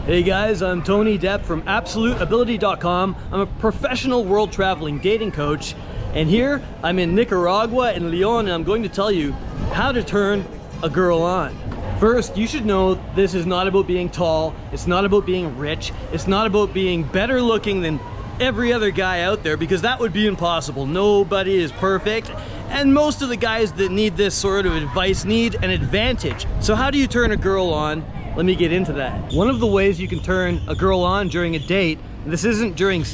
Hey guys, I'm Tony Depp from AbsoluteAbility.com. I'm a professional world traveling dating coach, and here I'm in Nicaragua and Leon, and I'm going to tell you how to turn a girl on. First, you should know this is not about being tall, it's not about being rich, it's not about being better looking than every other guy out there, because that would be impossible. Nobody is perfect, and most of the guys that need this sort of advice need an advantage. So how do you turn a girl on? Let me get into that. One of the ways you can turn a girl on during a date, this isn't during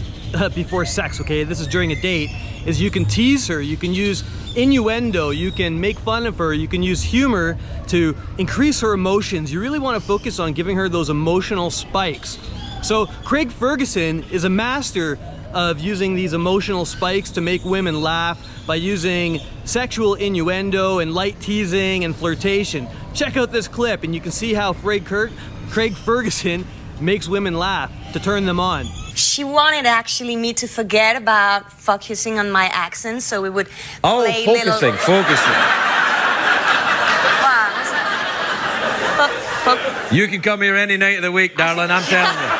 before sex, okay? This is during a date, is you can tease her, you can use innuendo, you can make fun of her, you can use humor to increase her emotions. You really want to focus on giving her those emotional spikes. So Craig Ferguson is a master of using these emotional spikes to make women laugh by using sexual innuendo and light teasing and flirtation. Check out this clip and you can see how Craig Ferguson makes women laugh to turn them on. She wanted actually me to forget about focusing on my accent, so we would play focusing. You can come here any night of the week, darling, I'm telling you.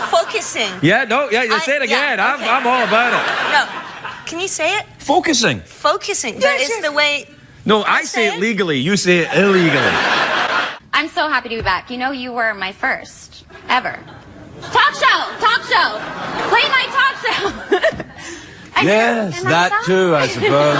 Focusing. Yeah, no, yeah, you say it again. Yeah, okay. I'm all about it. No, can you say it? Focusing. Focusing. That is the way. No, I say it legally. You say it illegally. I'm so happy to be back. You know, you were my first ever. Talk show. Play my talk show. Yes, that too, I suppose.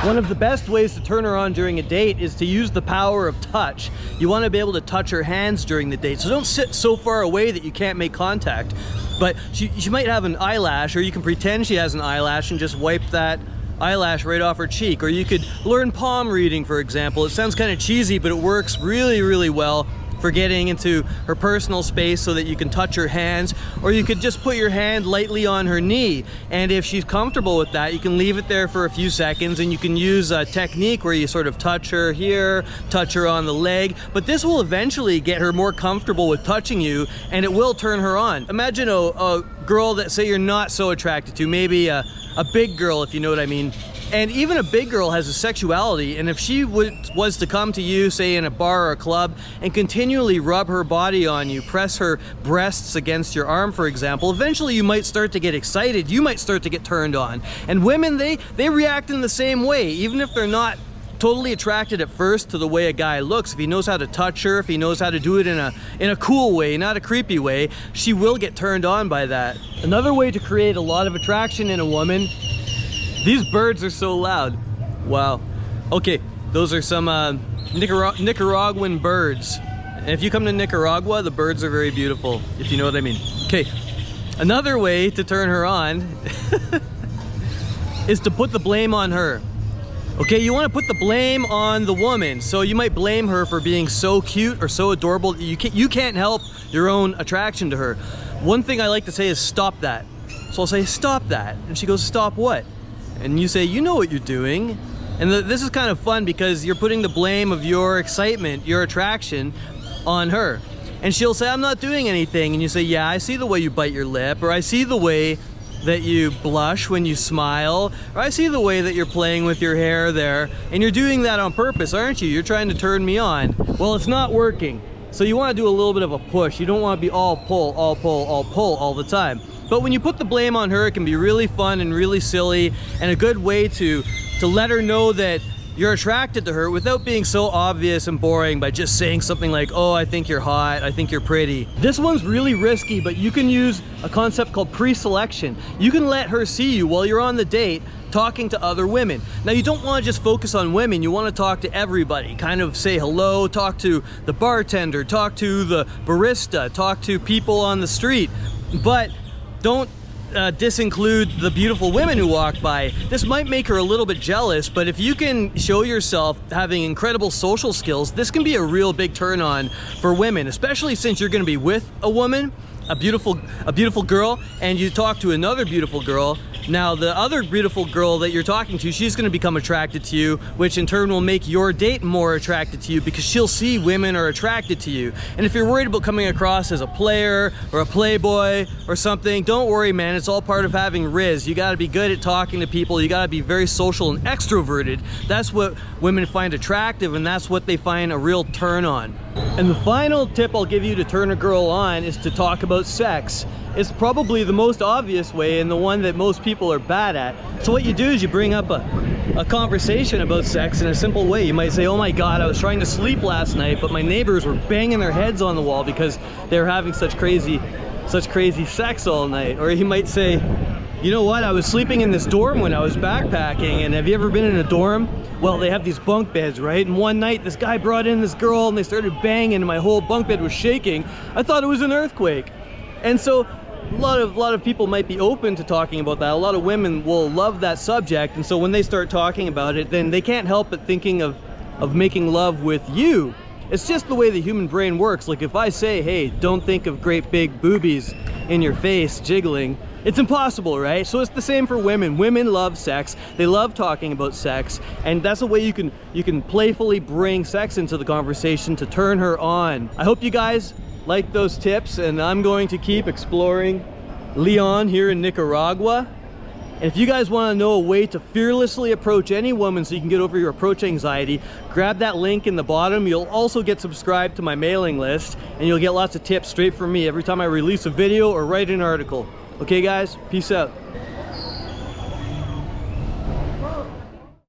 One of the best ways to turn her on during a date is to use the power of touch. You want to be able to touch her hands during the date, so don't sit so far away that you can't make contact. But she might have an eyelash, or you can pretend she has an eyelash and just wipe that eyelash right off her cheek. Or you could learn palm reading, for example. It sounds kind of cheesy, but it works really, really well for getting into her personal space so that you can touch her hands. Or you could just put your hand lightly on her knee, and if she's comfortable with that, you can leave it there for a few seconds, and you can use a technique where you sort of touch her here, touch her on the leg, but this will eventually get her more comfortable with touching you, and it will turn her on. Imagine a girl that, say, you're not so attracted to, maybe a big girl, if you know what I mean. And even a big girl has a sexuality, and if she was to come to you, say in a bar or a club, and continually rub her body on you, press her breasts against your arm, for example, eventually you might start to get excited, you might start to get turned on. And women, they react in the same way, even if they're not totally attracted at first to the way a guy looks. If he knows how to touch her, if he knows how to do it in a cool way, not a creepy way, she will get turned on by that. Another way to create a lot of attraction in a woman. These birds are so loud. Wow. Okay, those are some Nicaraguan birds. And if you come to Nicaragua, the birds are very beautiful, if you know what I mean. Okay, another way to turn her on is to put the blame on her. Okay, you want to put the blame on the woman. So you might blame her for being so cute or so adorable. You can't help your own attraction to her. One thing I like to say is stop that. So I'll say, stop that. And she goes, stop what? And you say, you know what you're doing. And this is kind of fun because you're putting the blame of your excitement, your attraction, on her. And she'll say, I'm not doing anything. And you say, yeah, I see the way you bite your lip, or I see the way that you blush when you smile, or I see the way that you're playing with your hair there. And you're doing that on purpose, aren't you? You're trying to turn me on. Well, it's not working. So you want to do a little bit of a push. You don't want to be all pull all the time. But when you put the blame on her, it can be really fun and really silly, and a good way to let her know that you're attracted to her without being so obvious and boring by just saying something like, oh, I think you're hot, I think you're pretty. This one's really risky, but you can use a concept called pre-selection. You can let her see you while you're on the date talking to other women. Now, you don't want to just focus on women, you want to talk to everybody. Kind of say hello, talk to the bartender, talk to the barista, talk to people on the street. But don't disinclude the beautiful women who walk by. This might make her a little bit jealous, but if you can show yourself having incredible social skills, this can be a real big turn on for women, especially since you're going to be with a woman, a beautiful girl, and you talk to another beautiful girl. Now, the other beautiful girl that you're talking to, she's gonna become attracted to you, which in turn will make your date more attracted to you because she'll see women are attracted to you. And if you're worried about coming across as a player or a playboy or something, don't worry, man. It's all part of having Riz. You gotta be good at talking to people. You gotta be very social and extroverted. That's what women find attractive, and that's what they find a real turn on. And the final tip I'll give you to turn a girl on is to talk about sex. It's probably the most obvious way and the one that most people are bad at. So what you do is you bring up a conversation about sex in a simple way. You might say, oh my God, I was trying to sleep last night, but my neighbors were banging their heads on the wall because they were having such crazy sex all night. Or he might say, you know what, I was sleeping in this dorm when I was backpacking, and have you ever been in a dorm? Well, they have these bunk beds, right? And one night this guy brought in this girl and they started banging and my whole bunk bed was shaking. I thought it was an earthquake. And so a lot of people might be open to talking about that. A lot of women will love that subject, and so when they start talking about it, then they can't help but thinking of making love with you. It's just the way the human brain works. Like if I say, hey, don't think of great big boobies in your face jiggling, it's impossible, right? So it's the same for women. Women love sex. They love talking about sex, and that's a way you can playfully bring sex into the conversation to turn her on. I hope you guys like those tips, and I'm going to keep exploring Leon here in Nicaragua. And if you guys want to know a way to fearlessly approach any woman so you can get over your approach anxiety, grab that link in the bottom. You'll also get subscribed to my mailing list, and you'll get lots of tips straight from me every time I release a video or write an article. Okay guys, peace out.